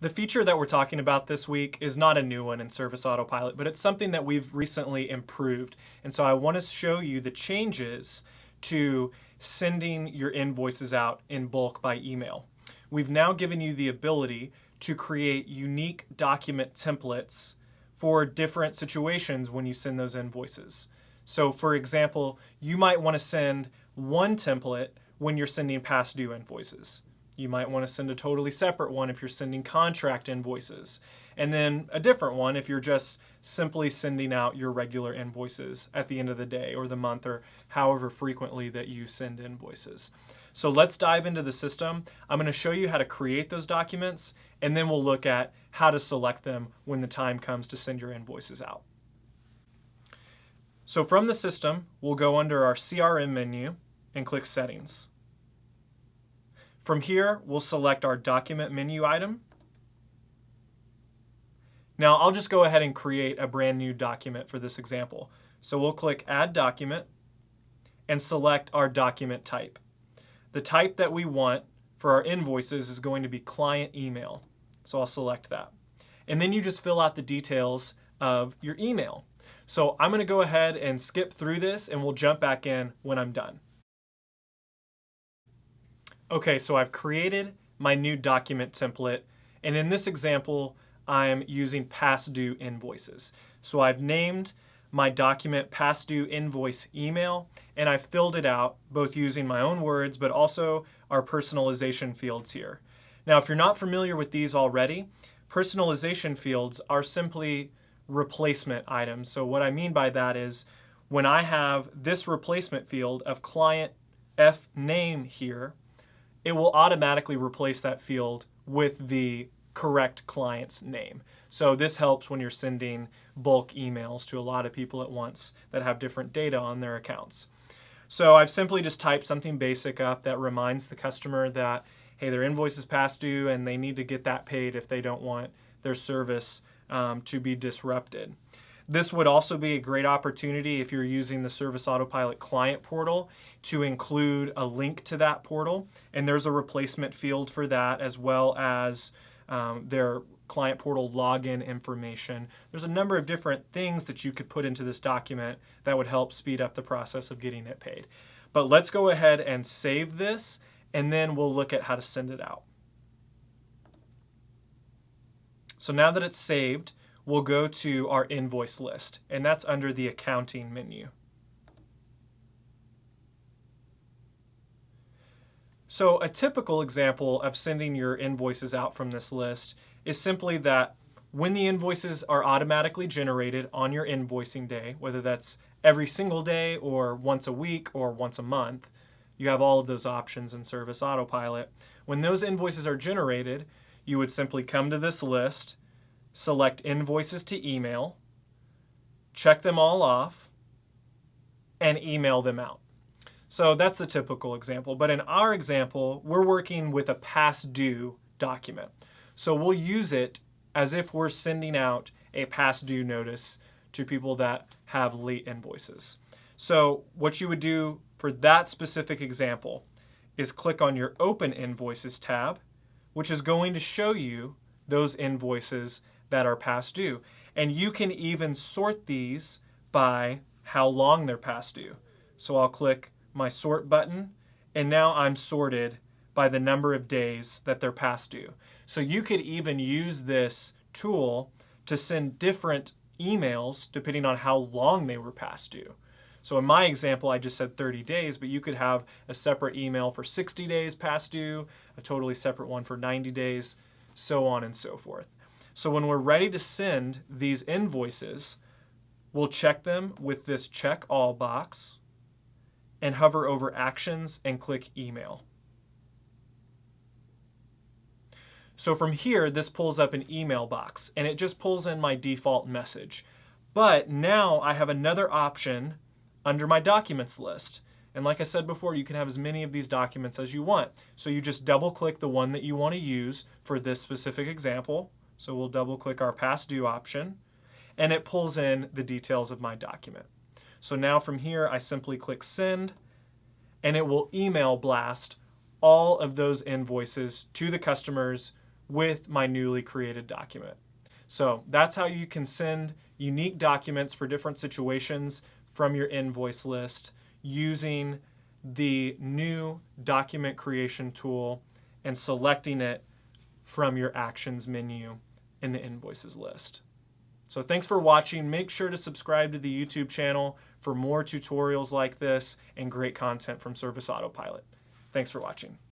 The feature that we're talking about this week is not a new one in Service Autopilot, but it's something that we've recently improved. And so I want to show you the changes to sending your invoices out in bulk by email. We've now given you the ability to create unique document templates for different situations when you send those invoices. So for example, you might want to send one template when you're sending past due invoices. You might want to send a totally separate one if you're sending contract invoices, and then a different one if you're just simply sending out your regular invoices at the end of the day or the month or however frequently that you send invoices. So let's dive into the system. I'm going to show you how to create those documents, and then we'll look at how to select them when the time comes to send your invoices out. So from the system, we'll go under our CRM menu and click Settings. From here, we'll select our document menu item. Now I'll just go ahead and create a brand new document for this example. So we'll click Add Document and select our document type. The type that we want for our invoices is going to be client email. So I'll select that. And then you just fill out the details of your email. So I'm going to go ahead and skip through this and we'll jump back in when I'm done. Okay, so I've created my new document template, and in this example, I'm using past due invoices. So I've named my document past due invoice email, and I've filled it out both using my own words, but also our personalization fields here. Now, if you're not familiar with these already, personalization fields are simply replacement items. So what I mean by that is when I have this replacement field of client F name here, it will automatically replace that field with the correct client's name. So this helps when you're sending bulk emails to a lot of people at once that have different data on their accounts. So I've simply just typed something basic up that reminds the customer that, hey, their invoice is past due and they need to get that paid if they don't want their service to be disrupted. This would also be a great opportunity if you're using the Service Autopilot client portal to include a link to that portal, and there's a replacement field for that as well as their client portal login information. There's a number of different things that you could put into this document that would help speed up the process of getting it paid. But let's go ahead and save this, and then we'll look at how to send it out. So now that it's saved, we'll go to our invoice list, and that's under the accounting menu. So a typical example of sending your invoices out from this list is simply that when the invoices are automatically generated on your invoicing day, whether that's every single day or once a week or once a month, you have all of those options in Service Autopilot. When those invoices are generated, you would simply come to this list, select Invoices to Email, check them all off, and email them out. So that's the typical example. But in our example, we're working with a past due document. So we'll use it as if we're sending out a past due notice to people that have late invoices. So what you would do for that specific example is click on your Open Invoices tab, which is going to show you those invoices that are past due. And you can even sort these by how long they're past due. So I'll click my sort button, and now I'm sorted by the number of days that they're past due. So you could even use this tool to send different emails depending on how long they were past due. So in my example, I just said 30 days, but you could have a separate email for 60 days past due, a totally separate one for 90 days, so on and so forth. So when we're ready to send these invoices, we'll check them with this check all box and hover over Actions and click Email. So from here, this pulls up an email box, and it just pulls in my default message. But now I have another option under my documents list. And like I said before, you can have as many of these documents as you want. So you just double click the one that you want to use for this specific example. So we'll double click our past due option, and it pulls in the details of my document. So now from here, I simply click Send, and it will email blast all of those invoices to the customers with my newly created document. So that's how you can send unique documents for different situations from your invoice list using the new document creation tool and selecting it from your actions menu in the invoices list. So thanks for watching. Make sure to subscribe to the YouTube channel for more tutorials like this and great content from Service Autopilot. Thanks for watching.